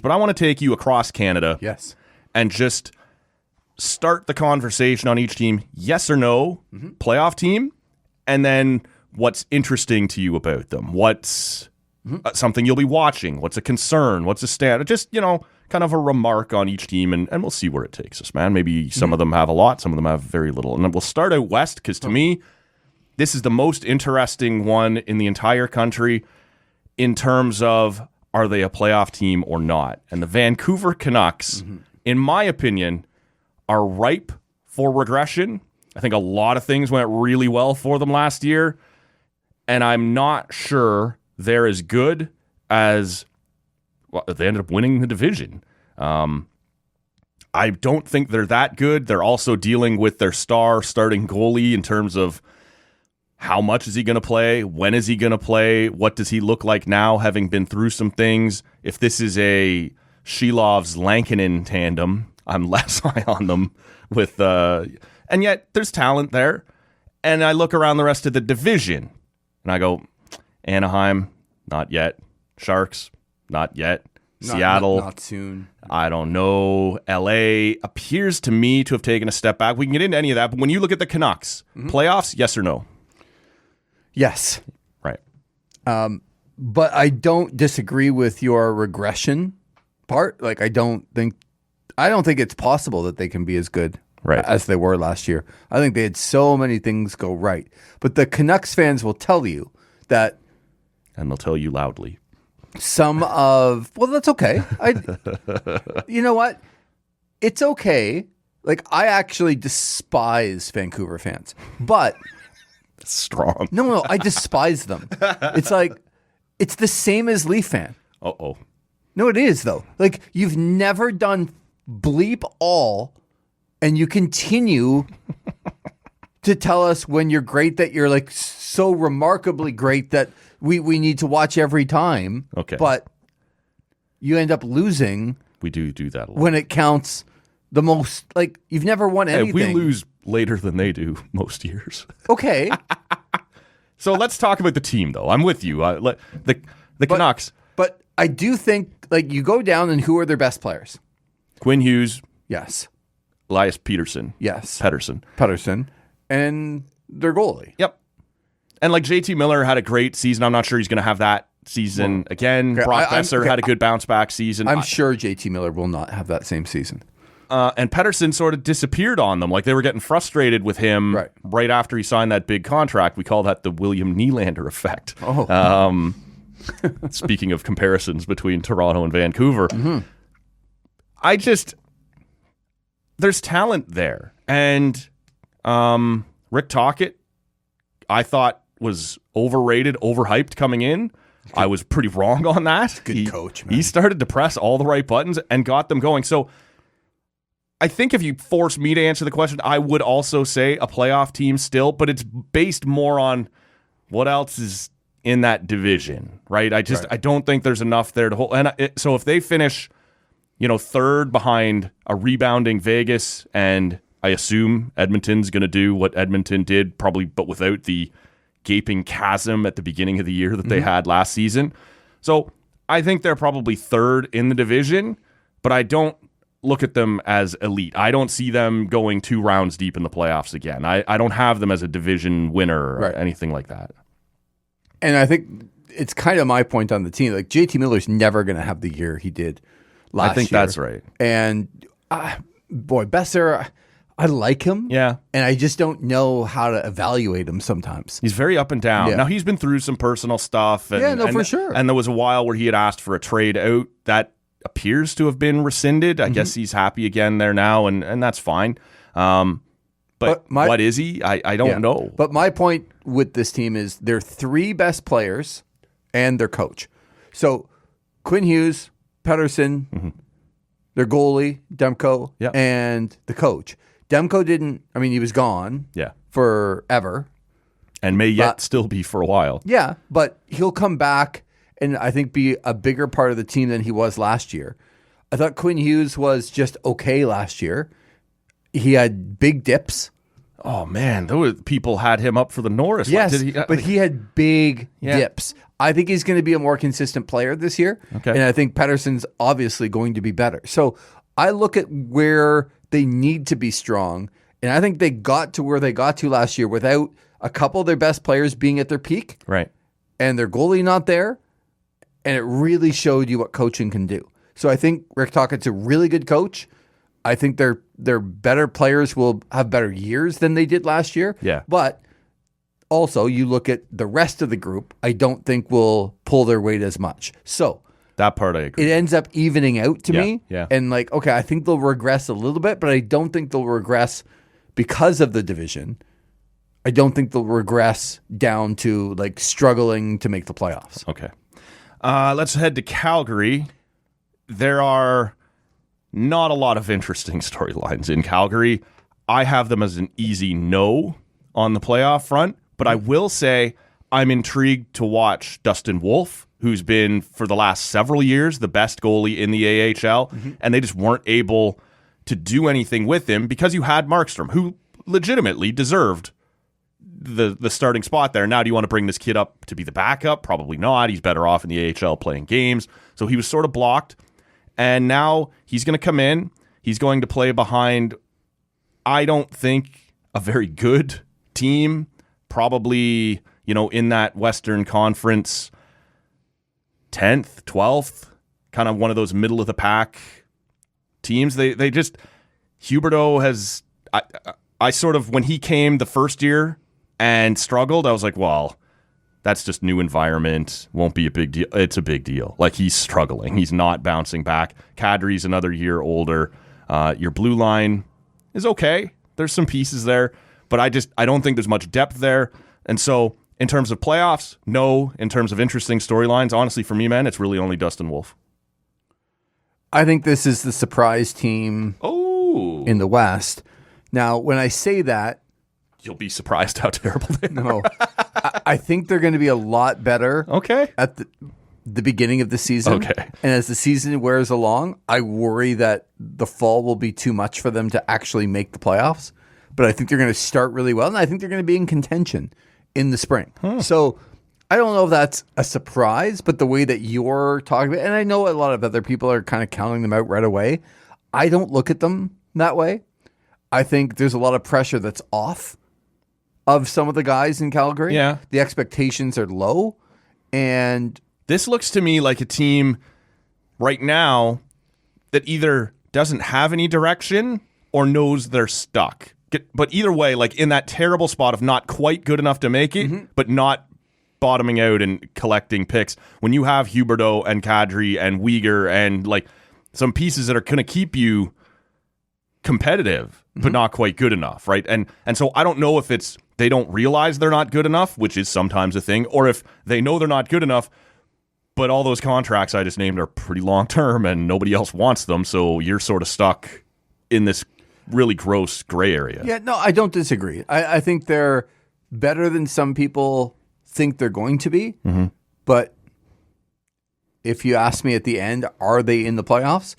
But I want to take you across Canada. Yes. And just start the conversation on each team, yes or no, playoff team, and then what's interesting to you about them. What's something you'll be watching? What's a concern? What's a stand? Just, kind of a remark on each team, and we'll see where it takes us, man. Maybe some of them have a lot, some of them have very little. And then we'll start out west, because to me, this is the most interesting one in the entire country in terms of, are they a playoff team or not? And the Vancouver Canucks, in my opinion, are ripe for regression. I think a lot of things went really well for them last year, and I'm not sure they're as good as they ended up winning the division. I don't think they're that good. They're also dealing with their star starting goalie in terms of how much is he going to play? When is he going to play? What does he look like now, having been through some things? If this is a Shilovs-Lankinen tandem, I'm less high on them with and yet there's talent there. And I look around the rest of the division and I go, Anaheim, not yet. Sharks, not yet. Seattle, not soon. I don't know. LA appears to me to have taken a step back. We can get into any of that, but when you look at the Canucks, playoffs, yes or no? Yes. Right. But I don't disagree with your regression part. Like, I don't think it's possible that they can be as good as they were last year. I think they had so many things go right. But the Canucks fans will tell you that. And they'll tell you loudly. That's okay. You know what? It's okay. Like, I actually despise Vancouver fans, but strong. No, I despise them. It's like, it's the same as Leaf fan. Uh-oh. No, it is though. Like, you've never done bleep all, and you continue to tell us when you're great that you're like so remarkably great that we need to watch every time. Okay. But you end up losing. We do that a lot. When it counts the most. Like, you've never won anything. We lose later than they do most years. Okay. So let's talk about the team, though. I'm with you. The Canucks. But I do think, like, you go down and who are their best players? Quinn Hughes. Yes. Elias Peterson. Yes. Pettersson. And their goalie. Yep. And like JT Miller had a great season. I'm not sure he's going to have that season again. Okay, Brock Besser had a good bounce back season. I'm sure JT Miller will not have that same season. And Pettersson sort of disappeared on them. Like, they were getting frustrated with him right after he signed that big contract. We call that the William Nylander effect. Oh. Speaking of comparisons between Toronto and Vancouver, there's talent there. And Rick Tocchet, I thought, was overrated, overhyped coming in. I was pretty wrong on that. Good coach, man. He started to press all the right buttons and got them going. So I think if you force me to answer the question, I would also say a playoff team still, but it's based more on what else is in that division, right? I don't think there's enough there to hold. And so if they finish, third behind a rebounding Vegas, and I assume Edmonton's going to do what Edmonton did, probably, but without the gaping chasm at the beginning of the year that they had last season. So I think they're probably third in the division, but I don't look at them as elite. I don't see them going 2 rounds deep in the playoffs again. I don't have them as a division winner or anything like that. And I think it's kind of my point on the team. Like, JT Miller's never going to have the year he did last year. I think that's right. And Besser, I like him. Yeah. And I just don't know how to evaluate him sometimes. He's very up and down. Yeah. Now, he's been through some personal stuff. For sure. And there was a while where he had asked for a trade out. That appears to have been rescinded. I guess he's happy again there now, and that's fine. But what is he? I don't know. But my point with this team is their 3 best players and their coach. So Quinn Hughes, Pettersson, their goalie, Demko, and the coach. Demko he was gone forever. And may yet still be for a while. Yeah, but he'll come back and I think be a bigger part of the team than he was last year. I thought Quinn Hughes was just okay last year. He had big dips. Oh, man, those people had him up for the Norris. Yes, but he had big dips. I think he's going to be a more consistent player this year. Okay. And I think Pettersson's obviously going to be better. So I look at where they need to be strong, and I think they got to where they got to last year without a couple of their best players being at their peak. Right. And their goalie not there. And it really showed you what coaching can do. So I think Rick Tocchet's a really good coach. I think their better players will have better years than they did last year. Yeah. But also, you look at the rest of the group, I don't think will pull their weight as much. So that part I agree. It ends up evening out to me. Yeah. And okay, I think they'll regress a little bit, but I don't think they'll regress because of the division. I don't think they'll regress down to struggling to make the playoffs. Okay. Let's head to Calgary. There are not a lot of interesting storylines in Calgary. I have them as an easy no on the playoff front, but I will say I'm intrigued to watch Dustin Wolf, who's been for the last several years the best goalie in the AHL, and they just weren't able to do anything with him because you had Markstrom, who legitimately deserved the starting spot there. Now, do you want to bring this kid up to be the backup? Probably not. He's better off in the AHL playing games. So he was sort of blocked. And now he's going to come in. He's going to play behind, I don't think, a very good team. Probably, in that Western Conference, 10th, 12th, kind of one of those middle of the pack teams. They just, Huberdeau has, I sort of, when he came the first year and struggled, I was like, well, that's just new environment. Won't be a big deal. It's a big deal. He's struggling. He's not bouncing back. Kadri's another year older. Your blue line is okay. There's some pieces there, but I don't think there's much depth there. And so in terms of playoffs, no. In terms of interesting storylines, honestly, for me, man, it's really only Dustin Wolf. I think this is the surprise team in the West. Now, when I say that, you'll be surprised how terrible they are. No. I think they're going to be a lot better at the beginning of the season. Okay. And as the season wears along, I worry that the fall will be too much for them to actually make the playoffs. But I think they're going to start really well, and I think they're going to be in contention in the spring. So I don't know if that's a surprise, but the way that you're talking about, and I know a lot of other people are kind of counting them out right away, I don't look at them that way. I think there's a lot of pressure that's off of some of the guys in Calgary. Yeah. The expectations are low. And this looks to me like a team right now that either doesn't have any direction or knows they're stuck. But either way, in that terrible spot of not quite good enough to make it, but not bottoming out and collecting picks. When you have Huberdeau and Kadri and Uyghur and some pieces that are going to keep you competitive, but not quite good enough, right? And so I don't know if it's they don't realize they're not good enough, which is sometimes a thing, or if they know they're not good enough, but all those contracts I just named are pretty long term and nobody else wants them, so you're sort of stuck in this really gross gray area. Yeah, no, I don't disagree. I think they're better than some people think they're going to be, but if you ask me at the end, are they in the playoffs?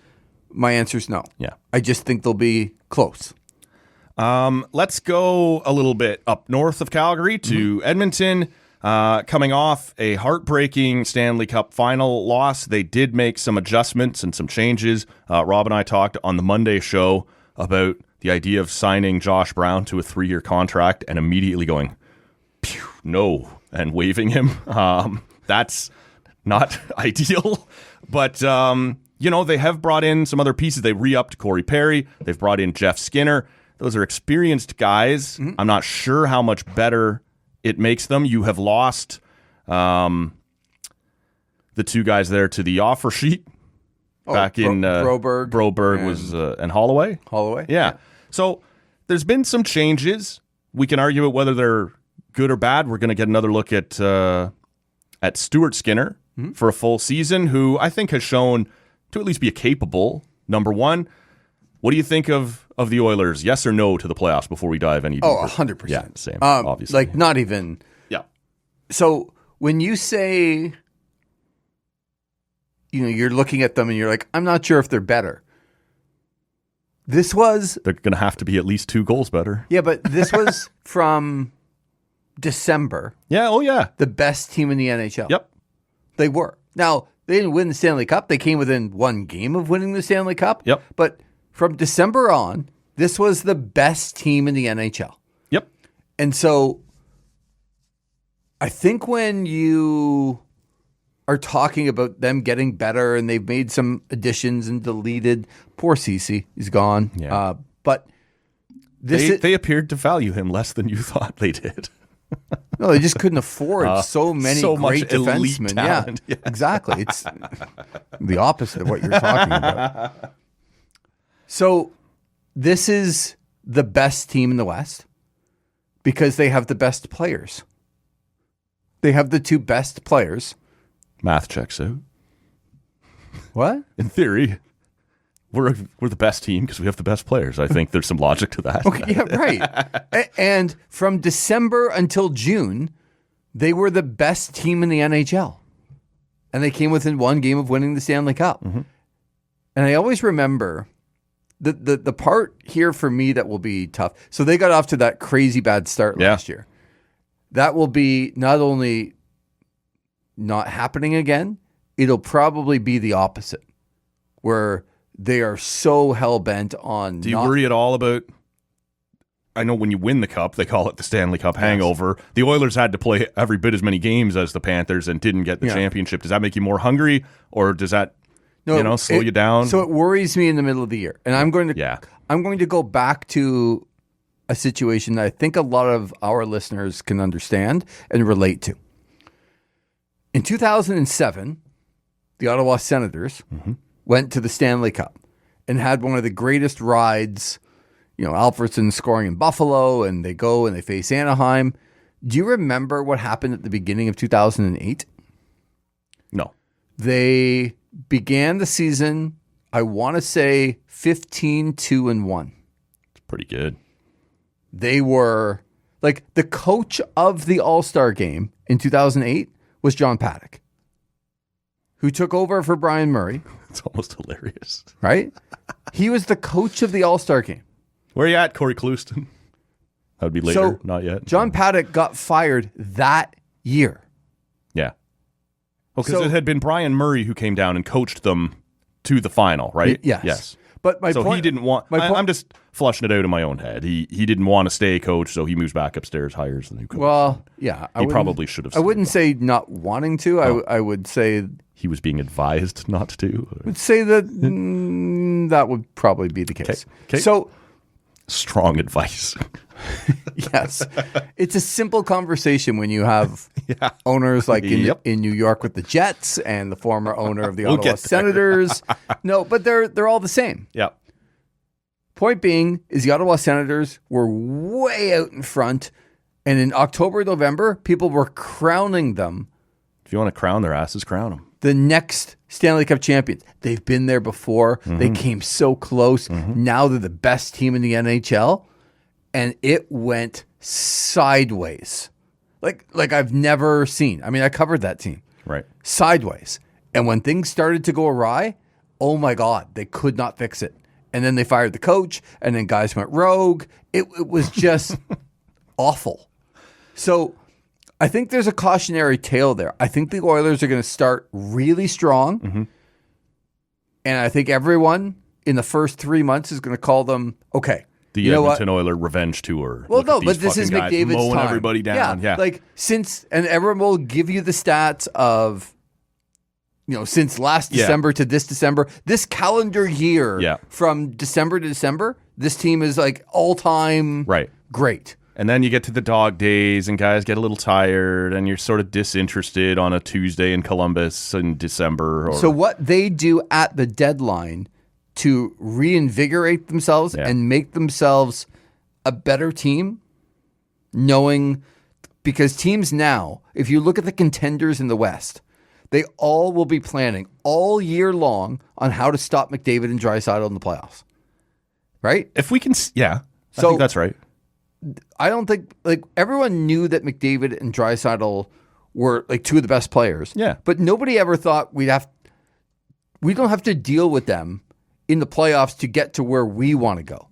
My answer is no. Yeah. I just think they'll be close. Let's go a little bit up north of Calgary to Edmonton. Coming off a heartbreaking Stanley Cup final loss, they did make some adjustments and some changes. Rob and I talked on the Monday show about the idea of signing Josh Brown to a 3-year contract and immediately going, pew, no, and waiving him. That's not ideal. But, they have brought in some other pieces. They re-upped Corey Perry. They've brought in Jeff Skinner. Those are experienced guys. I'm not sure how much better it makes them. You have lost the two guys there to the offer sheet back in Broberg. Broberg was and Holloway. Yeah. So there's been some changes. We can argue about whether they're good or bad. We're going to get another look at Stuart Skinner for a full season, who I think has shown to at least be a capable number one. What do you think of the Oilers? Yes or no to the playoffs before we dive any deeper? Oh, 100%. Yeah, same, obviously. Not even. Yeah. So when you say, you're looking at them and you're like, I'm not sure if they're better. This was They're going to have to be at least 2 goals better. Yeah, but this was from December. Yeah, oh yeah. The best team in the NHL. Yep. They were. Now, they didn't win the Stanley Cup. They came within 1 game of winning the Stanley Cup. Yep. But from December on, this was the best team in the NHL. Yep. And so I think when you are talking about them getting better and they've made some additions and deleted, poor Cece, he's gone. Yeah. But They appeared to value him less than you thought they did. no, they just couldn't afford so many so great much elite defensemen. talent. Yeah, exactly. It's the opposite of what you're talking about. So this is the best team in the West because they have the best players. They have the 2 best players. Math checks out. What? In theory, we're the best team because we have the best players. I think there's some logic to that. Okay, yeah, right. And from December until June, they were the best team in the NHL. And they came within 1 game of winning the Stanley Cup. Mm-hmm. And I always remember the part here for me that will be tough. So they got off to that crazy bad start last year. That will be not only not happening again, it'll probably be the opposite, where they are so hell-bent on... Do you worry at all about... I know when you win the Cup, they call it the Stanley Cup hangover. The Oilers had to play every bit as many games as the Panthers and didn't get the championship. Does that make you more hungry, or does that slow you down? So it worries me in the middle of the year. And I'm going to go back to a situation that I think a lot of our listeners can understand and relate to. In 2007, the Ottawa Senators went to the Stanley Cup and had one of the greatest rides. Alfredsson scoring in Buffalo, and they go and they face Anaheim. Do you remember what happened at the beginning of 2008? No. They began the season, I want to say 15-2-1. It's pretty good. They were like the coach of the All-Star game in 2008 was John Paddock, who took over for Brian Murray. It's almost hilarious. Right? He was the coach of the All-Star game. Where are you at, Corey Clouston? That would be later, not yet. John Paddock got fired that year. Yeah. Well, because it had been Brian Murray who came down and coached them to the final, right? Yes. But my point, he didn't want... I'm just flushing it out in my own head. He didn't want to stay coach, so he moves back upstairs, hires the new coach. Well, yeah. He probably should have stayed. I wouldn't say not wanting to. I would say... He was being advised not to. I would say that that would probably be the case. Okay. So... Strong advice. Yes. It's a simple conversation when you have owners like in New York with the Jets and the former owner of the Ottawa Senators. No, but they're all the same. Yeah. Point being is the Ottawa Senators were way out in front, and in October, November, people were crowning them. If you want to crown their asses, crown them. The next Stanley Cup champions. They've been there before. Mm-hmm. They came so close. Mm-hmm. Now they're the best team in the NHL. And it went sideways. Like I've never seen. I mean, I covered that team. Right. Sideways. And when things started to go awry, oh my God, they could not fix it. And then they fired the coach, and then guys went rogue. It was just awful. So I think there's a cautionary tale there. I think the Oilers are going to start really strong. Mm-hmm. And I think everyone in the first 3 months is going to call them, okay. The Edmonton Oilers revenge tour. Well, no, but this is McDavid's mowing time. Everybody down. Yeah. Like and everyone will give you the stats of, since last December to this December, this calendar year from December to December, this team is like all-time great. And then you get to the dog days and guys get a little tired and you're sort of disinterested on a Tuesday in Columbus in December. So what they do at the deadline to reinvigorate themselves and make themselves a better team, because teams now, if you look at the contenders in the West, they all will be planning all year long on how to stop McDavid and Draisaitl in the playoffs. Right? If we can, I think that's right. I don't think everyone knew that McDavid and Draisaitl were like two of the best players. Yeah. But nobody ever thought we don't have to deal with them in the playoffs to get to where we want to go.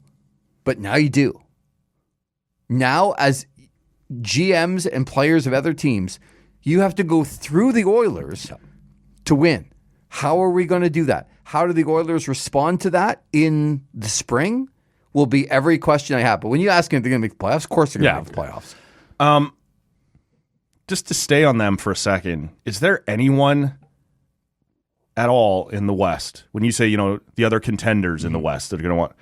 But now you do. Now, as GMs and players of other teams, you have to go through the Oilers to win. How are we going to do that? How do the Oilers respond to that in the spring will be every question I have. But when you ask them if they're going to make the playoffs, of course they're going to make the playoffs. Just to stay on them for a second, is there anyone at all in the West, when you say, the other contenders in the West that are going to want,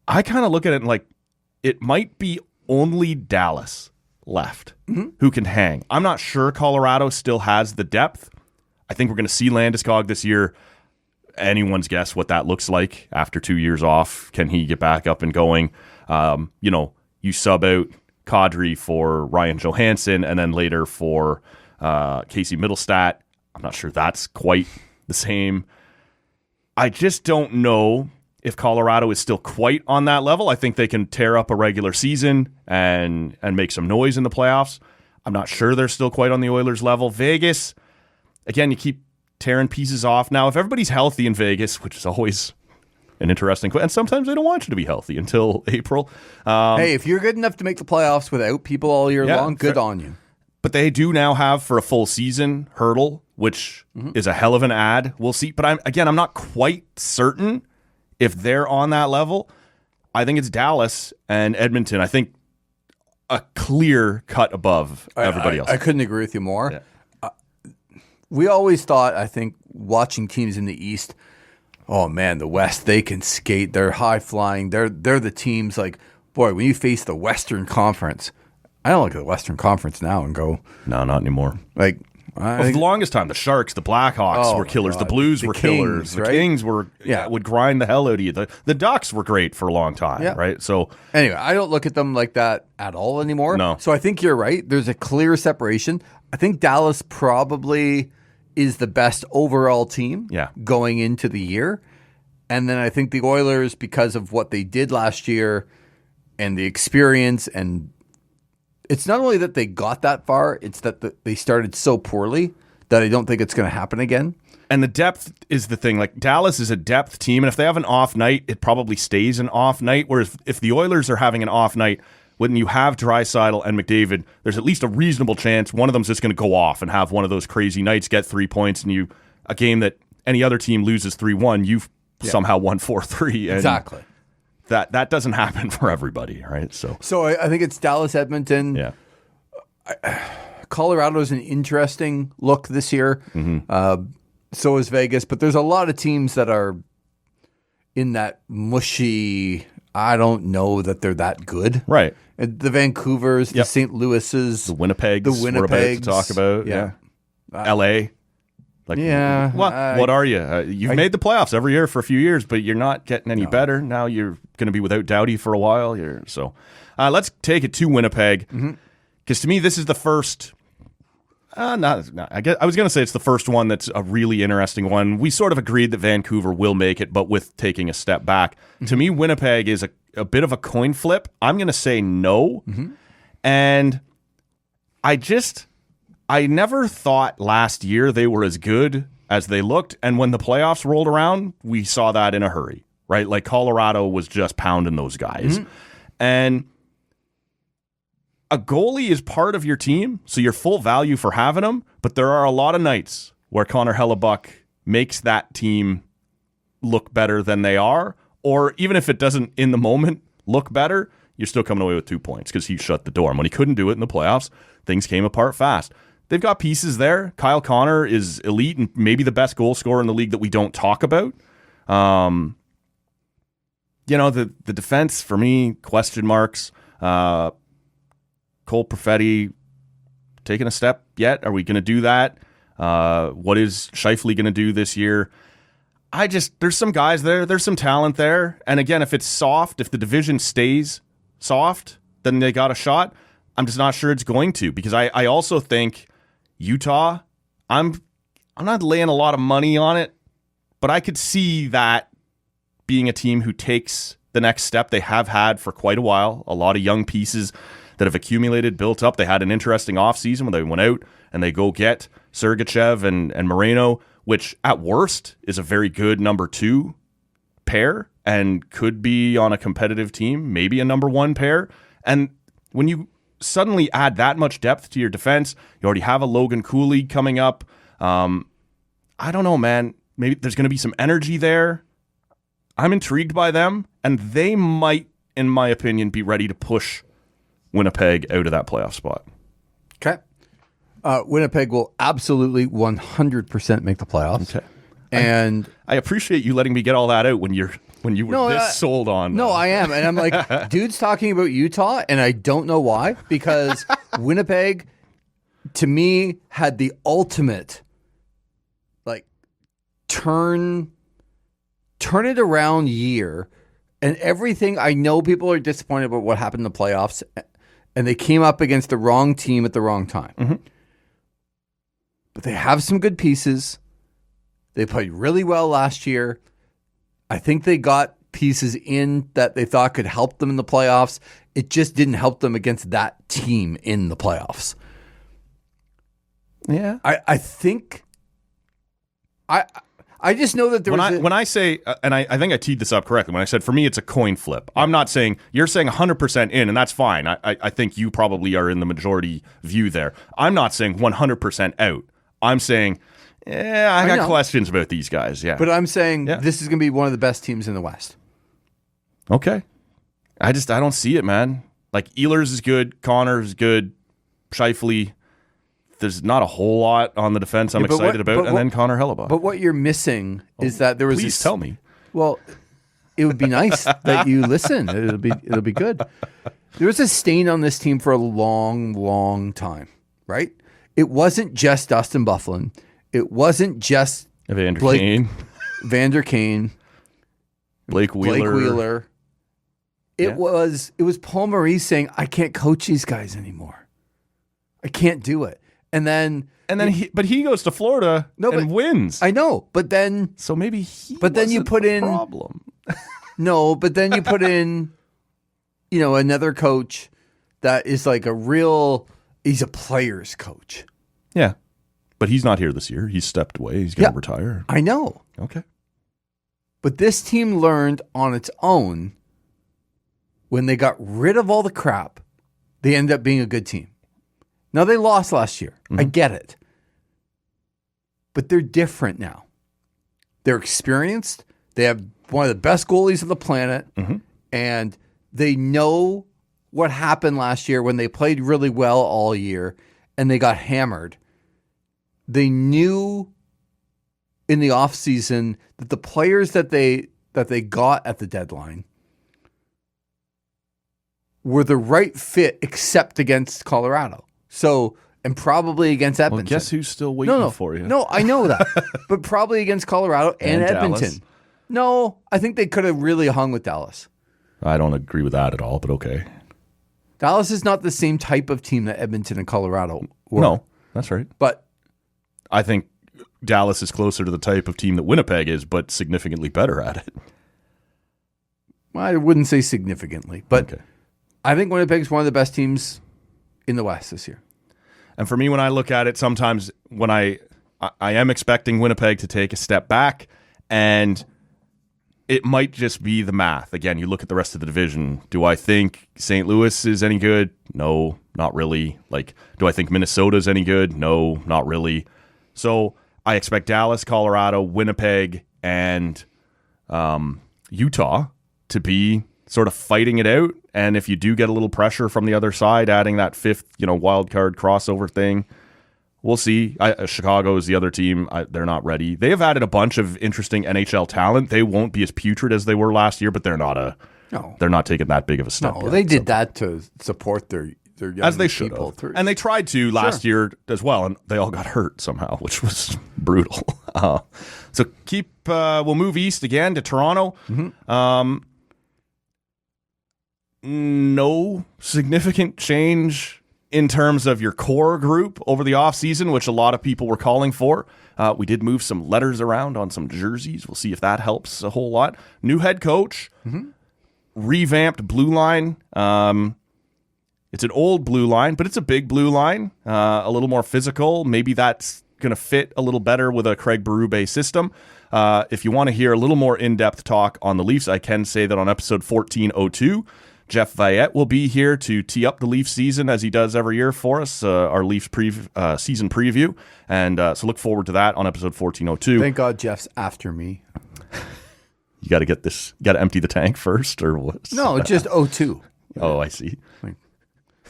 I kind of look at it like it might be only Dallas left who can hang. I'm not sure Colorado still has the depth. I think we're going to see Landeskog this year. Anyone's guess what that looks like after 2 years off. Can he get back up and going? You sub out Kadri for Ryan Johansson and then later for Casey Middlestat. I'm not sure that's quite the same. I just don't know if Colorado is still quite on that level. I think they can tear up a regular season and make some noise in the playoffs. I'm not sure they're still quite on the Oilers level. Vegas, again, you keep tearing pieces off. Now, if everybody's healthy in Vegas, which is always an interesting, and sometimes they don't want you to be healthy until April. Hey, if you're good enough to make the playoffs without people all year long, good on you. But they do now have for a full season Hurdle, which is a hell of an ad. We'll see. But I'm not quite certain if they're on that level. I think it's Dallas and Edmonton. I think a clear cut above everybody else. I couldn't agree with you more. Yeah. We always thought, I think, watching teams in the East, oh man, the West, they can skate. They're high flying. They're the teams like, boy, when you face the Western Conference, I don't look at the Western Conference now and go, no, not anymore. Like, for the longest time, the Sharks, the Blackhawks were killers. God. The Blues were killers. The Kings were would grind the hell out of you. The Ducks were great for a long time, right? So anyway, I don't look at them like that at all anymore. No. So I think you're right. There's a clear separation. I think Dallas probably is the best overall team going into the year. And then I think the Oilers, because of what they did last year and the experience, and it's not only that they got that far, it's that they started so poorly that I don't think it's going to happen again. And the depth is the thing. Like, Dallas is a depth team, and if they have an off night, it probably stays an off night. Whereas if the Oilers are having an off night, when you have Draisaitl and McDavid, there's at least a reasonable chance one of them's just going to go off and have one of those crazy nights, get 3 points, and a game that any other team loses 3-1, you've somehow won 4-3. Exactly. That doesn't happen for everybody, right? So I think it's Dallas, Edmonton. Yeah. Colorado's an interesting look this year. So is Vegas, but there's a lot of teams that are in that mushy, I don't know that they're that good. Right. The Vancouvers, the St. Louis's, the Winnipegs, we're about to talk about. Yeah. LA. What are you? You've made the playoffs every year for a few years, but you're not getting any better. Now you're going to be without Doughty for a while. Let's take it to Winnipeg, because to me this is the first. I was going to say it's the first one that's a really interesting one. We sort of agreed that Vancouver will make it, but with taking a step back. To me, Winnipeg is a bit of a coin flip. I'm going to say no, and I never thought last year they were as good as they looked. And when the playoffs rolled around, we saw that in a hurry, right? Like, Colorado was just pounding those guys. And a goalie is part of your team, so you're full value for having them. But there are a lot of nights where Connor Hellebuck makes that team look better than they are. Or even if it doesn't in the moment look better, you're still coming away with 2 points because he shut the door. And when he couldn't do it in the playoffs, things came apart fast. They've got pieces there. Kyle Connor is elite and maybe the best goal scorer in the league that we don't talk about. The defense, for me, question marks. Cole Perfetti taking a step yet? Are we going to do that? What is Scheifele going to do this year? There's some guys there. There's some talent there. And again, if it's soft, if the division stays soft, then they got a shot. I'm just not sure it's going to, because I also think Utah, I'm not laying a lot of money on it, but I could see that being a team who takes the next step. They have had for quite a while, a lot of young pieces that have accumulated, built up. They had an interesting offseason when they went out and they go get Sergachev and Moreno, which at worst is a very good number 2 pair and could be on a competitive team, maybe a number 1 pair. And when you suddenly add that much depth to your defense, you already have a Logan Cooley coming up. I don't know, man. Maybe there's going to be some energy there. I'm intrigued by them, and they might, in my opinion, be ready to push Winnipeg out of that playoff spot. Okay. Winnipeg will absolutely 100% make the playoffs. Okay. And I appreciate you letting me get all that out when you were sold on. No, I am. And I'm like, dude's talking about Utah, and I don't know why, because Winnipeg, to me, had the ultimate, like, turn it around year. And everything, I know people are disappointed about what happened in the playoffs, and they came up against the wrong team at the wrong time. Mm-hmm. But they have some good pieces. They played really well last year. I think they got pieces in that they thought could help them in the playoffs. It just didn't help them against that team in the playoffs. Yeah. I think... I just know that there when I say, and I think I teed this up correctly, when I said for me it's a coin flip. I'm not saying, you're saying 100% in, and that's fine. I think you probably are in the majority view there. I'm not saying 100% out. I'm saying, I got questions about these guys. Yeah, but I'm saying this is going to be one of the best teams in the West. Okay. I don't see it, man. Like, Ehlers is good, Connor is good, Scheifele. There's not a whole lot on the defense I'm excited about, and then Connor Hellebuyck. But what you're missing is that there was Please tell me. Well, it would be nice that you listen. It'll be good. There was a stain on this team for a long, long time, right? It wasn't just Dustin Byfuglien. It wasn't just Vander Kane, Blake Wheeler. It was Paul Maurice saying, "I can't coach these guys anymore. I can't do it." And then he goes to Florida and wins. I know, but then so maybe you put in problem. No, but then you put in, another coach that is like he's a player's coach. Yeah, but he's not here this year. He's stepped away. He's going to retire. I know. Okay, but this team learned on its own. When they got rid of all the crap, they ended up being a good team. Now, they lost last year. Mm-hmm. I get it. But they're different now. They're experienced. They have one of the best goalies of the planet. Mm-hmm. And they know what happened last year when they played really well all year and they got hammered. They knew in the offseason that the players that they got at the deadline were the right fit except against Colorado. So, and probably against Edmonton. Well, guess who's still waiting for you? No, I know that. But probably against Colorado and Edmonton. Dallas. No, I think they could have really hung with Dallas. I don't agree with that at all, but okay. Dallas is not the same type of team that Edmonton and Colorado were. No, that's right. But I think Dallas is closer to the type of team that Winnipeg is, but significantly better at it. I wouldn't say significantly, but okay. I think Winnipeg's one of the best teams in the West this year. And for me, when I look at it, sometimes when I am expecting Winnipeg to take a step back, and it might just be the math. Again, you look at the rest of the division. Do I think St. Louis is any good? No, not really. Like, do I think Minnesota is any good? No, not really. So I expect Dallas, Colorado, Winnipeg, and Utah to be sort of fighting it out. And if you do get a little pressure from the other side, adding that fifth, wild card crossover thing, we'll see. Chicago is the other team. They're not ready. They have added a bunch of interesting NHL talent. They won't be as putrid as they were last year, but they're not they're not taking that big of a step. No, they did that to support their young as they should have. And they tried to last year as well, and they all got hurt somehow, which was brutal. So we'll move east again to Toronto. Mm-hmm. No significant change in terms of your core group over the offseason, which a lot of people were calling for. We did move some letters around on some jerseys. We'll see if that helps a whole lot. New head coach, revamped blue line. It's an old blue line, but it's a big blue line, a little more physical. Maybe that's going to fit a little better with a Craig Berube system. If you want to hear a little more in-depth talk on the Leafs, I can say that on episode 1402, Jeff Vayette will be here to tee up the Leafs season as he does every year for us, our Leafs season preview. And so look forward to that on episode 1402. Thank God Jeff's after me. You got to get this, got to empty the tank first, or what? No, just O2. Oh, I see.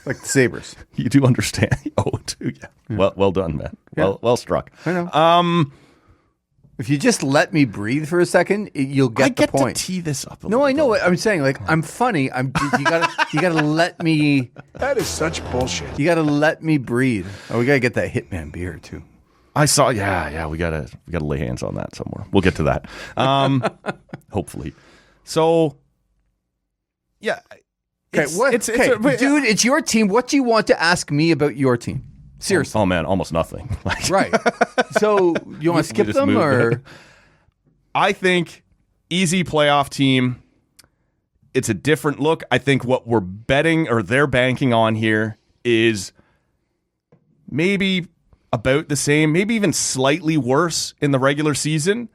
Like the Sabres. You do understand. O2, yeah. Well done, man. Yeah. Well struck. I know. If you just let me breathe for a second, you'll get the point. To tee this up. No, I know what I'm saying. Like, I'm funny. You gotta let me. That is such bullshit. You gotta let me breathe. Oh, we gotta get that Hitman beer too. I saw. Yeah. We gotta lay hands on that somewhere. We'll get to that. Hopefully. So. Yeah. Okay. Dude, it's your team. What do you want to ask me about your team? Seriously. Oh man, almost nothing. Right. So you want to skip them or? I think easy playoff team. It's a different look. I think what we're betting or they're banking on here is maybe about the same, maybe even slightly worse in the regular season,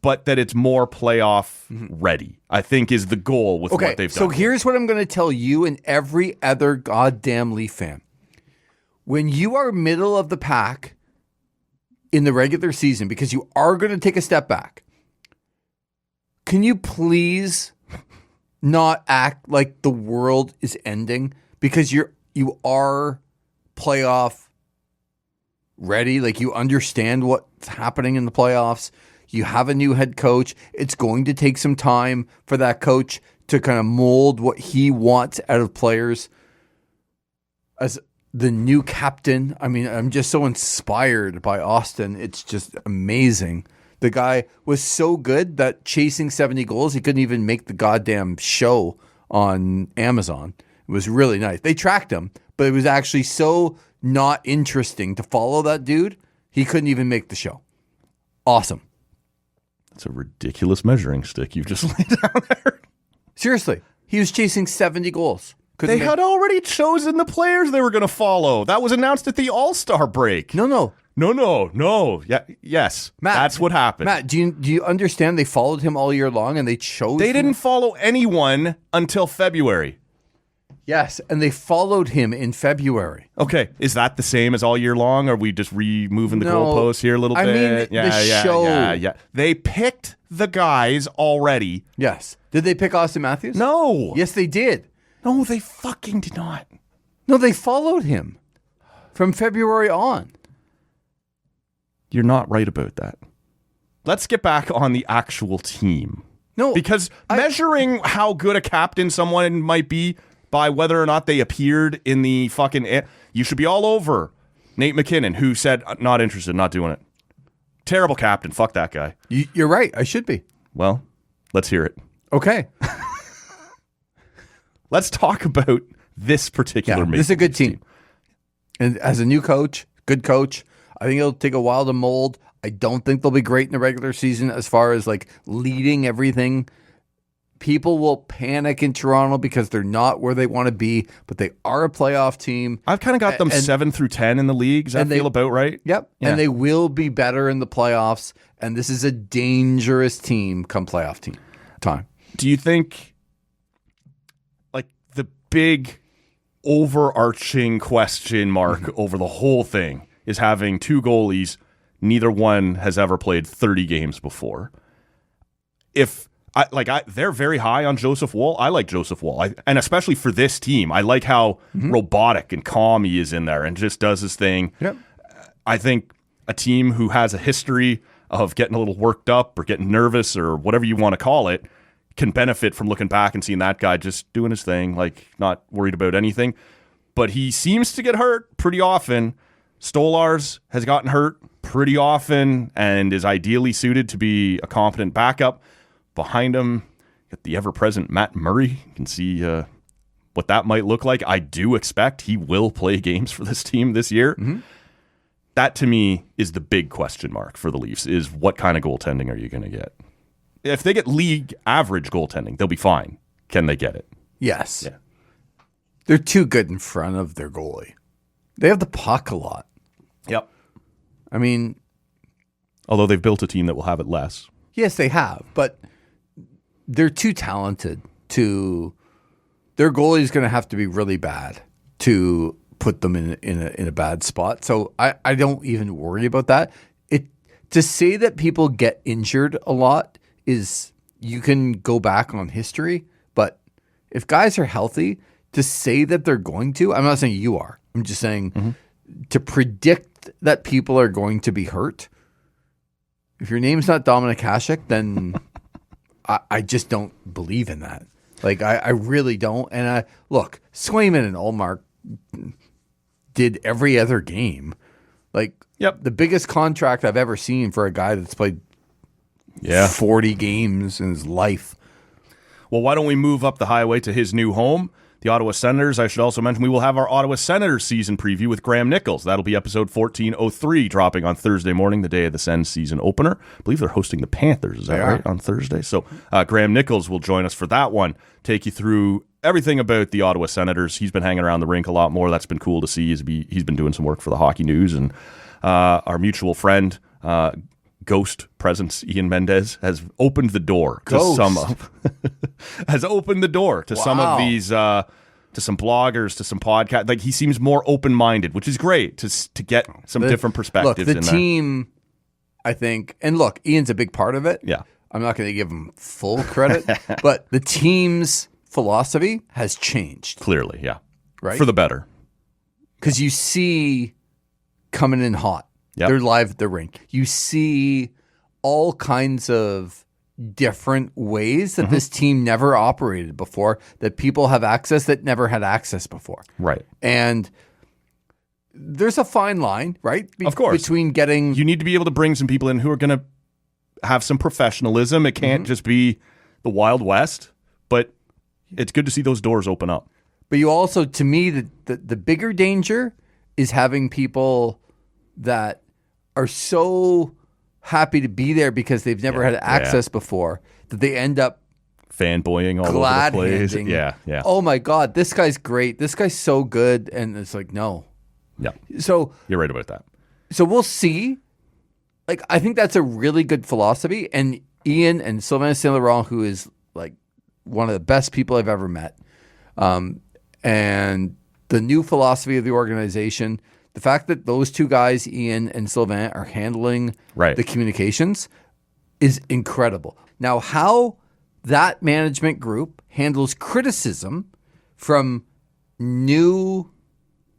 but that it's more playoff ready, I think is the goal with what they've done. So here's what I'm going to tell you and every other goddamn Leaf fan. When you are middle of the pack in the regular season, because you are going to take a step back, can you please not act like the world is ending? Because you are playoff ready. Like, you understand what's happening in the playoffs. You have a new head coach. It's going to take some time for that coach to kind of mold what he wants out of players. As the new captain, I mean, I'm just so inspired by Austin. It's just amazing. The guy was so good that chasing 70 goals, he couldn't even make the goddamn show on Amazon. It was really nice. They tracked him, but it was actually so not interesting to follow that dude. He couldn't even make the show. Awesome. That's a ridiculous measuring stick you've just laid down there. Seriously. He was chasing 70 goals. They had already chosen the players they were going to follow. That was announced at the All-Star break. No. Yeah, yes, Matt, that's what happened. Matt, do you understand they followed him all year long and they chose They him? didn't follow anyone until February. Yes, and they followed him in February. Okay, is that the same as all year long? Or are we just moving the goalposts here a little bit? I mean, the show. Yeah. They picked the guys already. Yes. Did they pick Austin Matthews? No. Yes, they did. No, they fucking did not. No, they followed him from February on. You're not right about that. Let's get back on the actual team. No, because measuring how good a captain someone might be by whether or not they appeared in the fucking... You should be all over Nate McKinnon, who said, not interested, not doing it. Terrible captain. Fuck that guy. You're right. I should be. Well, let's hear it. Okay. Let's talk about this particular This is a good team. And as a new coach, good coach, I think it'll take a while to mold. I don't think they'll be great in the regular season as far as like leading everything. People will panic in Toronto because they're not where they want to be, but they are a playoff team. I've kind of got them 7 through 10 in the league. Does that feel about right? Yep. Yeah. And they will be better in the playoffs. And this is a dangerous team come playoff team time. Do you think the big overarching question mark over the whole thing is having two goalies, neither one has ever played 30 games before? They're very high on Joseph Woll. I like Joseph Woll, and especially for this team, I like how robotic and calm he is in there and just does his thing. Yep. I think a team who has a history of getting a little worked up or getting nervous or whatever you want to call it can benefit from looking back and seeing that guy just doing his thing, like not worried about anything. But he seems to get hurt pretty often. Stolarz has gotten hurt pretty often and is ideally suited to be a competent backup. Behind him, got the ever-present Matt Murray. You can see what that might look like. I do expect he will play games for this team this year. Mm-hmm. That, to me, is the big question mark for the Leafs, is what kind of goaltending are you going to get? If they get league average goaltending, they'll be fine. Can they get it? Yes. Yeah. They're too good in front of their goalie. They have the puck a lot. Yep. I mean, Although they've built a team that will have it less. yes, they have, but they're too talented to. Their goalie is going to have to be really bad to put them in a bad spot. So I don't even worry about that. To say that people get injured a lot is, you can go back on history, but if guys are healthy, to say that they're going to, I'm not saying you are. I'm just saying to predict that people are going to be hurt. If your name's not Dominic Hasek, then I just don't believe in that. Like, I really don't. And look, Swayman and Ullmark did every other game. Like, the biggest contract I've ever seen for a guy that's played 40 games in his life. Well, why don't we move up the highway to his new home, the Ottawa Senators? I should also mention we will have our Ottawa Senators season preview with Graham Nichols. That'll be episode 1403, dropping on Thursday morning, the day of the Sens season opener. I believe they're hosting the Panthers, is that right, on Thursday? So Graham Nichols will join us for that one, take you through everything about the Ottawa Senators. He's been hanging around the rink a lot more. That's been cool to see. He's been doing some work for the Hockey News, and our mutual friend, Ghost Presence Ian Mendez, has opened the door to some of some of these to some bloggers, to some podcasts. Like, he seems more open-minded, which is great to get some different perspectives. Look, the team, I think, and look, Ian's a big part of it. Yeah, I'm not going to give him full credit, but the team's philosophy has changed clearly. Yeah, right, for the better, because you see coming in hot. Yep. They're live at the rink. You see all kinds of different ways that this team never operated before, that people have access that never had access before. Right. And there's a fine line, right? Of course. Between getting... You need to be able to bring some people in who are going to have some professionalism. It can't just be the Wild West, but it's good to see those doors open up. But you also, to me, the bigger danger is having people that are so happy to be there because they've never had access before, that they end up fanboying all over the place. Yeah. Oh my God, this guy's great. This guy's so good. And it's like, no. Yeah. So you're right about that. So we'll see. Like, I think that's a really good philosophy. And Ian and Sylvain Saint Laurent, who is like one of the best people I've ever met, and the new philosophy of the organization, the fact that those two guys, Ian and Sylvain, are handling the communications is incredible. Now, how that management group handles criticism from new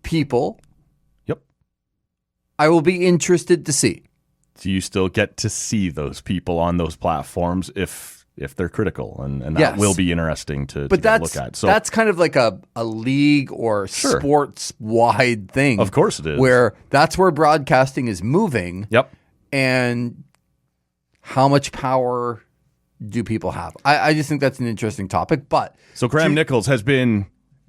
people, I will be interested to see. Do you still get to see those people on those platforms if they're critical? And that will be interesting to look at. So that's kind of like a league or sports-wide thing. Of course it is. Where that's where broadcasting is moving. Yep. And how much power do people have? I just think that's an interesting topic. So Graham Nichols has been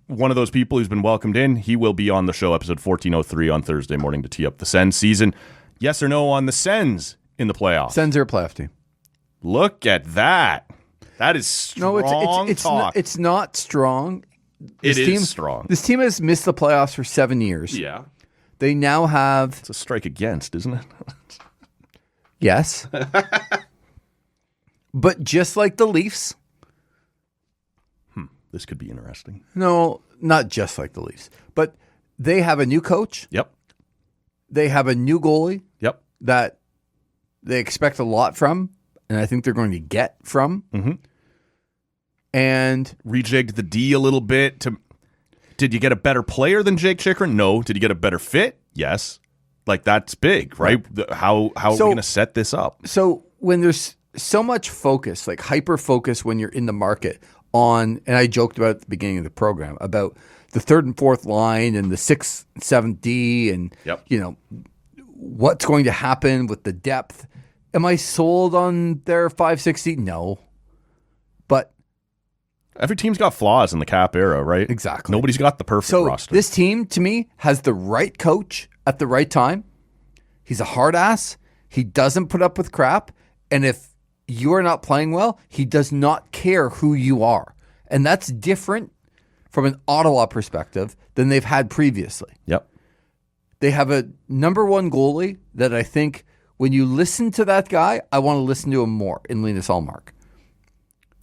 one of those people who's been welcomed in. He will be on the show, episode 1403 on Thursday morning, to tee up the Sens season. Yes or no on the Sens in the playoffs? Sens are a playoff team. Look at that. That is strong talk. It's not strong. It is strong. This team has missed the playoffs for 7 years. Yeah. They now have... It's a strike against, isn't it? Yes. But just like the Leafs... This could be interesting. No, not just like the Leafs. But they have a new coach. Yep. They have a new goalie. Yep. That they expect a lot from, and I think they're going to get from. Mm-hmm. And rejigged the D a little bit. Did you get a better player than Jake Chychrun? No. Did you get a better fit? Yes. Like, that's big, right? How are we going to set this up? So when there's so much focus, like hyper focus when you're in the market on, and I joked about at the beginning of the program about the third and fourth line and the 6th, 7th D and, what's going to happen with the depth. Am I sold on their 560? No. But every team's got flaws in the cap era, right? Exactly. Nobody's got the perfect roster. This team, to me, has the right coach at the right time. He's a hard ass. He doesn't put up with crap. And if you are not playing well, he does not care who you are. And that's different from an Ottawa perspective than they've had previously. Yep. They have a number one goalie that I think when you listen to that guy, I want to listen to him more in Linus Ullmark.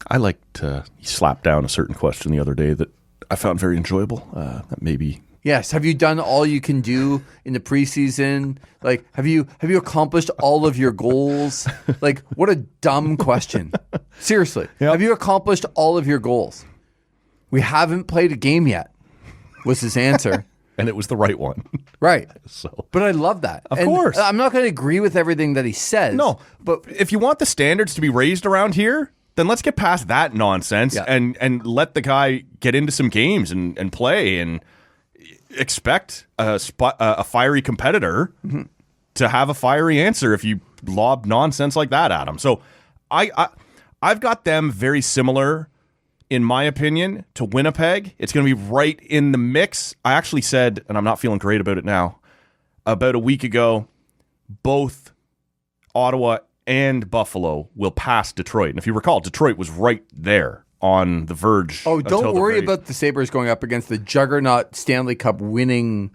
I liked he slapped down a certain question the other day that I found very enjoyable. That maybe. Yes. Have you done all you can do in the preseason? Like, have you accomplished all of your goals? Like, what a dumb question. Seriously. Yep. Have you accomplished all of your goals? We haven't played a game yet, was his answer. And it was the right one. Right. So, But I love that. Of course. I'm not going to agree with everything that he says. no, but if you want the standards to be raised around here, then let's get past that nonsense and let the guy get into some games and play and expect a fiery competitor to have a fiery answer if you lob nonsense like that at him. So I've got them very similar, in my opinion, to Winnipeg. It's going to be right in the mix. I actually said, and I'm not feeling great about it now, about a week ago, both Ottawa and Buffalo will pass Detroit. And if you recall, Detroit was right there on the verge. Oh, don't worry about the Sabres going up against the juggernaut Stanley Cup winning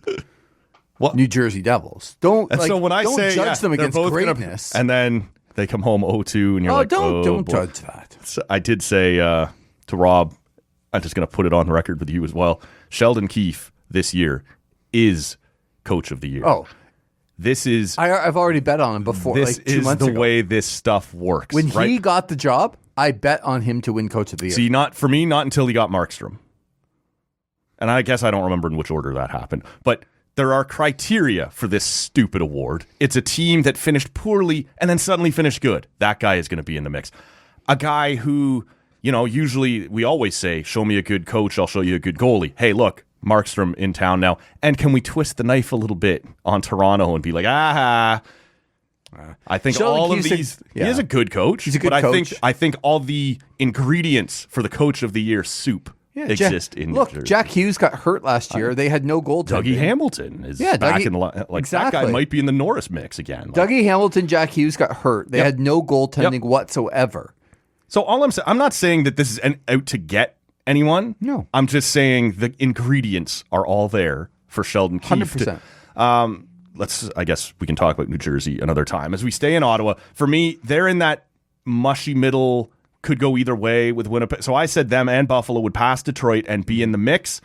New Jersey Devils. Don't judge them against greatness. And then they come home 0-2 and you're don't boy. judge that. So I did say to Rob, I'm just going to put it on the record with you as well. Sheldon Keefe this year is coach of the year. Oh, this is I've already bet on him before. This like 2 is months the ago. way this stuff works. When right? he got the job, I bet on him to win coach of the year. See, not until he got Markstrom. And I guess I don't remember in which order that happened. But there are criteria for this stupid award. It's a team that finished poorly and then suddenly finished good. That guy is going to be in the mix. A guy who, usually we always say, show me a good coach, I'll show you a good goalie. Hey, look, Markstrom in town now. And can we twist the knife a little bit on Toronto and be like, I think Sheldon all of Keefe's these. yeah. He is a good coach. He's a good but coach. I think all the ingredients for the coach of the year soup exist in New Jersey. Jack Hughes got hurt last year. They had no goaltending. Dougie Hamilton is back in the line. Like exactly. That guy might be in the Norris mix again. Dougie Hamilton, Jack Hughes got hurt. They had no goaltending whatsoever. So all I'm saying, I'm not saying that this is out to get anyone. No. I'm just saying the ingredients are all there for Sheldon Keefe. 100%. I guess we can talk about New Jersey another time. As we stay in Ottawa, for me, they're in that mushy middle, could go either way with Winnipeg. So I said them and Buffalo would pass Detroit and be in the mix.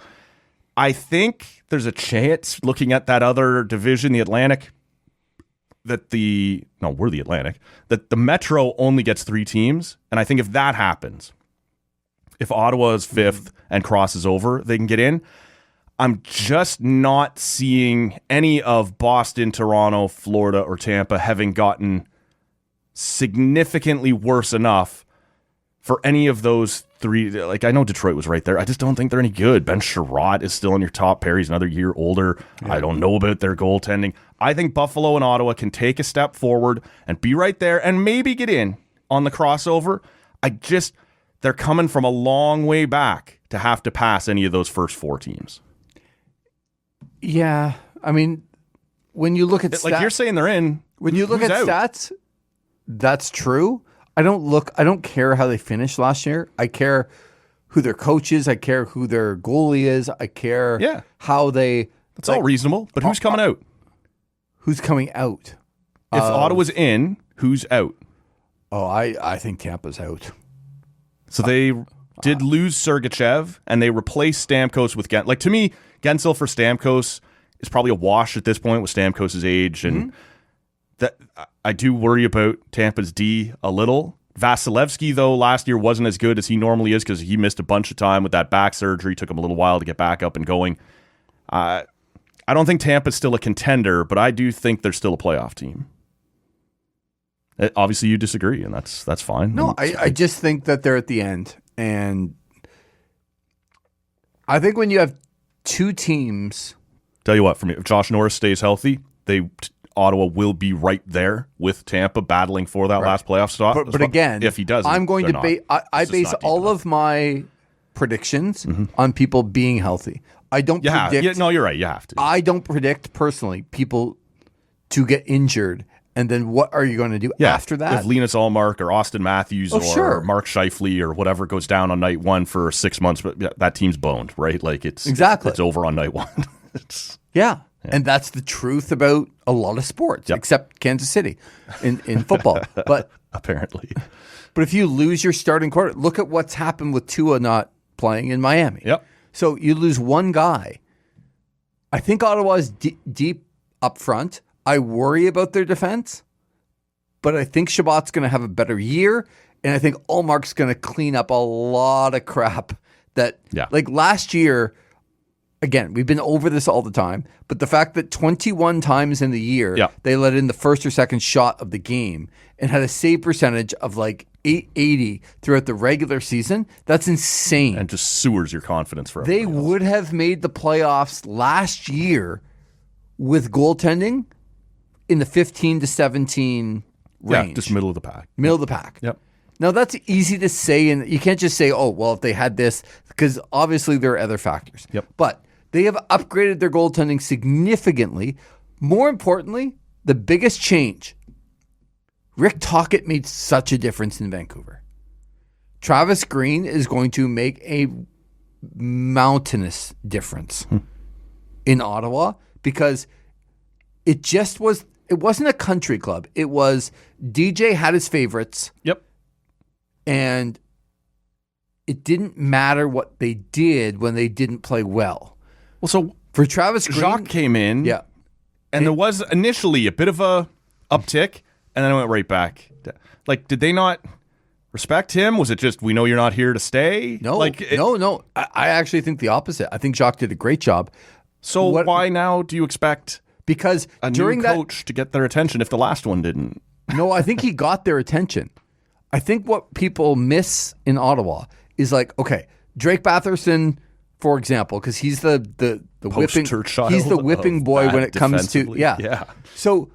I think there's a chance, looking at that other division, the Atlantic, that we're the Atlantic, that the Metro only gets 3 teams. And I think if that happens, if Ottawa is 5th and crosses over, they can get in. I'm just not seeing any of Boston, Toronto, Florida, or Tampa having gotten significantly worse enough for any of those 3. Like, I know Detroit was right there. I just don't think they're any good. Ben Sherratt is still in your top pair. He's another year older. Yeah. I don't know about their goaltending. I think Buffalo and Ottawa can take a step forward and be right there and maybe get in on the crossover. They're coming from a long way back to have to pass any of those first 4 teams. Yeah. I mean, when you look at like you're saying they're in. When you look at stats, that's true. I don't care how they finished last year. I care who their coach is. I care who their goalie is. I care how they... That's all reasonable, but who's coming out? Who's coming out? If Ottawa's in, who's out? Oh, I think Tampa's out. So they did lose Sergachev, and they replaced Stamkos with Gensel. Like, to me, Gensel for Stamkos is probably a wash at this point with Stamkos' age, and that I do worry about Tampa's D a little. Vasilevsky, though, last year wasn't as good as he normally is because he missed a bunch of time with that back surgery. Took him a little while to get back up and going. I don't think Tampa's still a contender, but I do think they're still a playoff team. Obviously, you disagree, and that's fine. No, I just think that they're at the end. And I think when you have 2 teams... Tell you what, for me, if Josh Norris stays healthy, Ottawa will be right there with Tampa battling for that last playoff spot. But again, if he doesn't, I'm going to I base all of my predictions on people being healthy. I don't predict... no, you're right. You have to. I don't predict, personally, people to get injured. And then what are you going to do after that? If Linus Ullmark or Austin Matthews Mark Scheifele or whatever goes down on night 1 for 6 months, but that team's boned, right? Like it's over on night 1. And that's the truth about a lot of sports, except Kansas City in football. But apparently. But if you lose your starting quarterback, look at what's happened with Tua not playing in Miami. Yep. So you lose one guy. I think Ottawa is deep up front. I worry about their defense, but I think Shabbat's going to have a better year, and I think Allmark's going to clean up a lot of crap that, like last year. Again, we've been over this all the time, but the fact that 21 times in the year they let in the first or second shot of the game and had a save percentage of like 880 throughout the regular season, that's insane. And just sewers your confidence for They everybody else. would have made the playoffs last year with goaltending in the 15 to 17 range. Yeah, just middle of the pack. Middle of the pack. Yep. Now, that's easy to say, and you can't just say, oh, well, if they had this, because obviously there are other factors. Yep. But they have upgraded their goaltending significantly. More importantly, the biggest change, Rick Tocchet made such a difference in Vancouver. Travis Green is going to make a mountainous difference in Ottawa because it wasn't a country club. It was DJ had his favorites. Yep. And it didn't matter what they did when they didn't play well. Well, so For Travis Green, Jacques came in, and there was initially a bit of a uptick, and then it went right back. Like, did they not respect him? Was it just, we know you're not here to stay? No, no. I actually think the opposite. I think Jacques did a great job. So why now do you expect because a during new coach to get their attention if the last one didn't? No, I think he got their attention. I think what people miss in Ottawa is like, okay, Drake Batherson, for example, because he's the whipping child he's the whipping boy when it comes to yeah. So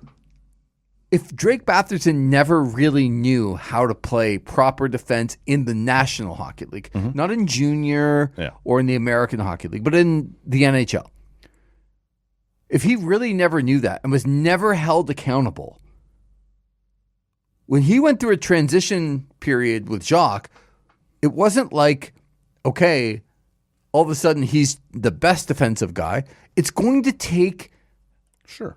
if Drake Batherson never really knew how to play proper defense in the National Hockey League, not in junior or in the American Hockey League, but in the NHL, if he really never knew that and was never held accountable, when he went through a transition period with Jacques, it wasn't like, okay, all of a sudden he's the best defensive guy. It's going to take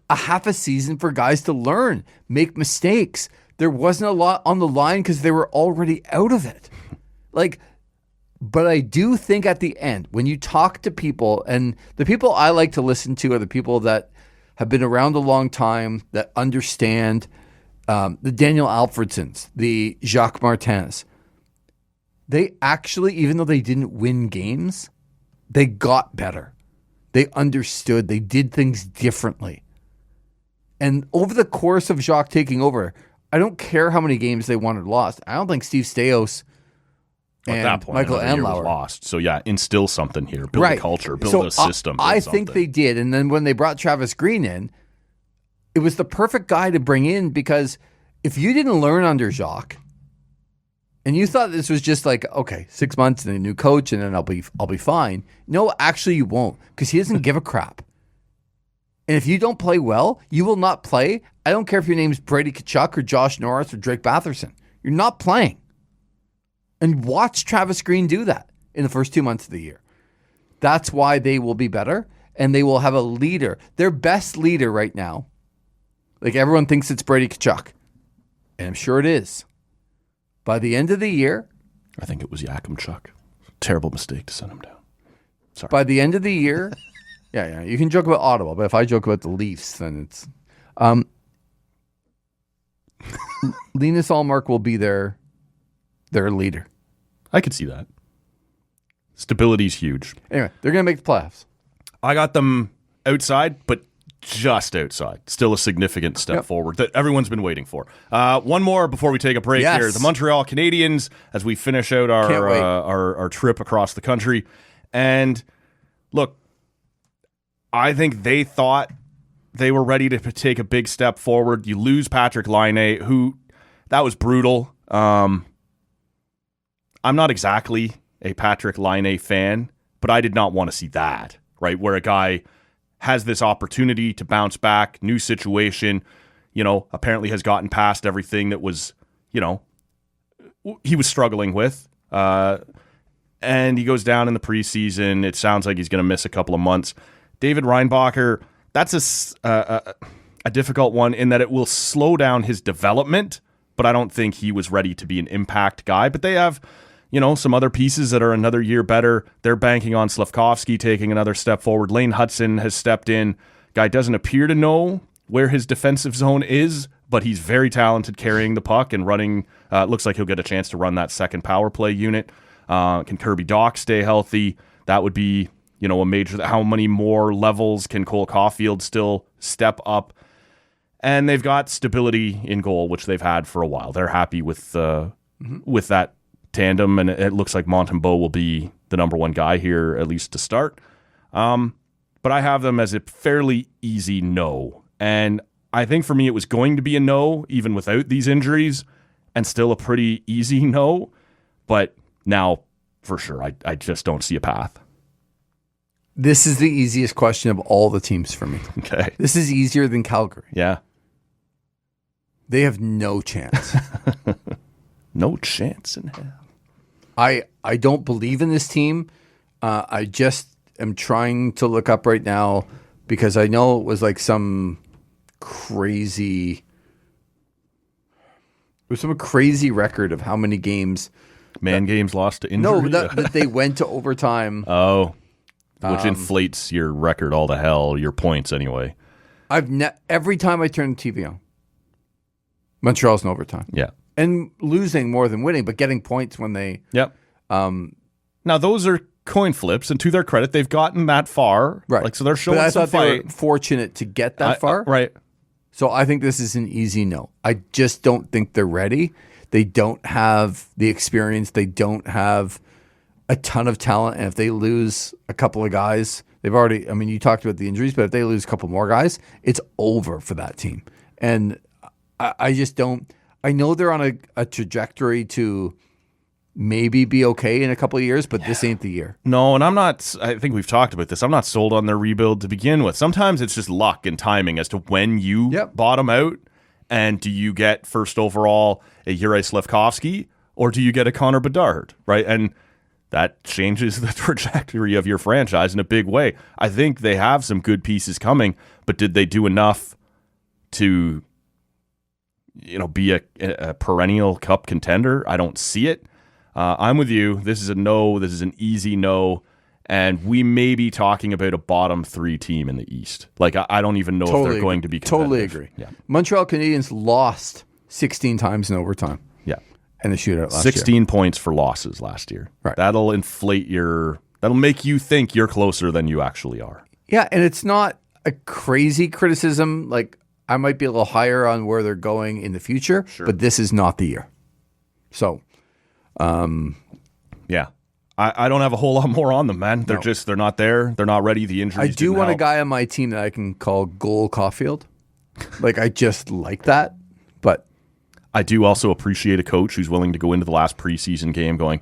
a half a season for guys to learn, make mistakes. There wasn't a lot on the line because they were already out of it. But I do think at the end, when you talk to people, and the people I like to listen to are the people that have been around a long time, that understand the Daniel Alfredsons, the Jacques Martins. They actually, even though they didn't win games, they got better. They understood. They did things differently. And over the course of Jacques taking over, I don't care how many games they won or lost. I don't think Steve Stais and at that point, Michael Andlauer Andlauer lost. So instill something here, build a culture, build a system. I think they did. And then when they brought Travis Green in, it was the perfect guy to bring in because if you didn't learn under Jacques, and you thought this was just like, okay, 6 months and a new coach, and then I'll be fine. No, actually you won't, because he doesn't give a crap. And if you don't play well, you will not play. I don't care if your name's Brady Tkachuk or Josh Norris or Drake Batherson. You're not playing. And watch Travis Green do that in the first 2 months of the year. That's why they will be better, and they will have a leader. Their best leader right now, like everyone thinks it's Brady Tkachuk, and I'm sure it is. By the end of the year, I think it was Yakimchuk. Terrible mistake to send him down. Sorry. By the end of the year, yeah, you can joke about Ottawa, but if I joke about the Leafs, then it's Linus Ullmark will be their leader. I could see that. Stability's huge. Anyway, they're going to make the playoffs. I got them outside, but just outside. Still a significant step forward that everyone's been waiting for. One more before we take a break here. The Montreal Canadiens, as we finish out our trip across the country. And look, I think they thought they were ready to take a big step forward. You lose Patrick Laine, who, that was brutal. I'm not exactly a Patrick Laine fan, but I did not want to see that, right? Where a guy has this opportunity to bounce back, new situation, apparently has gotten past everything that was, he was struggling with. And he goes down in the preseason. It sounds like he's going to miss a couple of months. David Reinbacher, that's a difficult one in that it will slow down his development, but I don't think he was ready to be an impact guy. But they have, some other pieces that are another year better. They're banking on Slafkovsky taking another step forward. Lane Hudson has stepped in. Guy doesn't appear to know where his defensive zone is, but he's very talented carrying the puck and running. Looks like he'll get a chance to run that second power play unit. Can Kirby Dach stay healthy? That would be, a major. How many more levels can Cole Caulfield still step up? And they've got stability in goal, which they've had for a while. They're happy with that tandem, and it looks like Montembeault will be the number one guy here, at least to start. But I have them as a fairly easy no. And I think for me it was going to be a no, even without these injuries, and still a pretty easy no. But now, for sure, I just don't see a path. This is the easiest question of all the teams for me. Okay. This is easier than Calgary. Yeah. They have no chance. No chance in hell. I don't believe in this team. I just am trying to look up right now because I know it was like some crazy record of how many games. Games lost to injury? No, that they went to overtime. Oh, which inflates your record all to hell, your points anyway. Every time I turn the TV on, Montreal's in overtime. Yeah. And losing more than winning, but getting points when they... Yep. Now, those are coin flips, and to their credit, they've gotten that far. Right. So they're showing but I some thought they fight. were fortunate to get that far. Right. So I think this is an easy no. I just don't think they're ready. They don't have the experience. They don't have a ton of talent. And if they lose a couple of guys, you talked about the injuries, but if they lose a couple more guys, it's over for that team. And I just don't... I know they're on a trajectory to maybe be okay in a couple of years, but this ain't the year. No, and I think we've talked about this. I'm not sold on their rebuild to begin with. Sometimes it's just luck and timing as to when you bottom out. And do you get first overall a Juraj Slafkovsky, or do you get a Connor Bedard, right? And that changes the trajectory of your franchise in a big way. I think they have some good pieces coming, but did they do enough to... be a perennial cup contender? I don't see it. I'm with you. This is a no. This is an easy no. And we may be talking about a bottom 3 team in the East. Like, I don't even know if they're going to be competitive. Totally agree. Yeah. Montreal Canadiens lost 16 times in overtime. Yeah. And the shootout last year. 16 points for losses last year. Right. That'll that'll make you think you're closer than you actually are. Yeah, and it's not a crazy criticism. Like, I might be a little higher on where they're going in the future, but this is not the year. So, yeah, I don't have a whole lot more on them, man. They're not there. They're not ready. The injuries. I do want a guy on my team that I can call Goal Caulfield. Like, I just like that, but I do also appreciate a coach who's willing to go into the last preseason game going,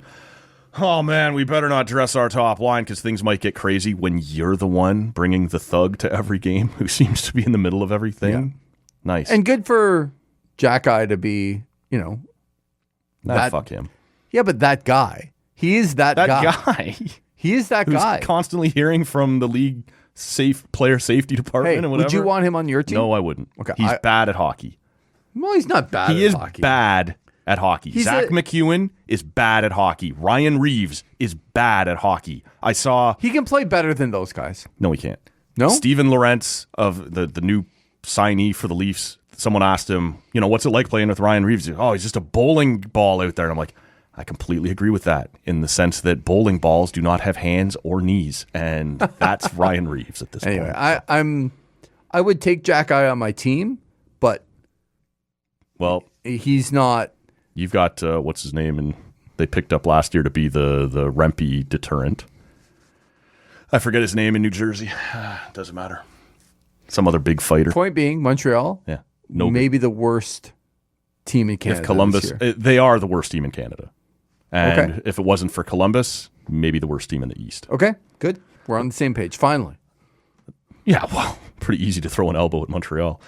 oh man, we better not dress our top line because things might get crazy, when you're the one bringing the thug to every game who seems to be in the middle of everything. Yeah. Nice. And good for Jack Eye to be, fuck him. Yeah, but that guy. He is that guy. He is that guy. Constantly hearing from the league player safety department and whatever. Would you want him on your team? No, I wouldn't. Okay. He's bad at hockey. Well, he's not bad He at is hockey. bad at hockey. Zach McEwen is bad at hockey. Ryan Reeves is bad at hockey. He can play better than those guys. No, he can't. No? Steven Lorentz of the new signee for the Leafs, someone asked him, what's it like playing with Ryan Reeves? He's just a bowling ball out there. And I'm like, I completely agree with that, in the sense that bowling balls do not have hands or knees. And that's Ryan Reeves at this point. Anyway, I would take Jack Eye on my team, but he's not. You've got, what's his name, and they picked up last year to be the Rempe deterrent. I forget his name in New Jersey. Doesn't matter. Some other big fighter. Point being, Montreal, maybe the worst team in Canada. If Columbus, they are the worst team in Canada. And if it wasn't for Columbus, maybe the worst team in the East. Okay, good. We're on the same page, finally. Yeah, well, pretty easy to throw an elbow at Montreal.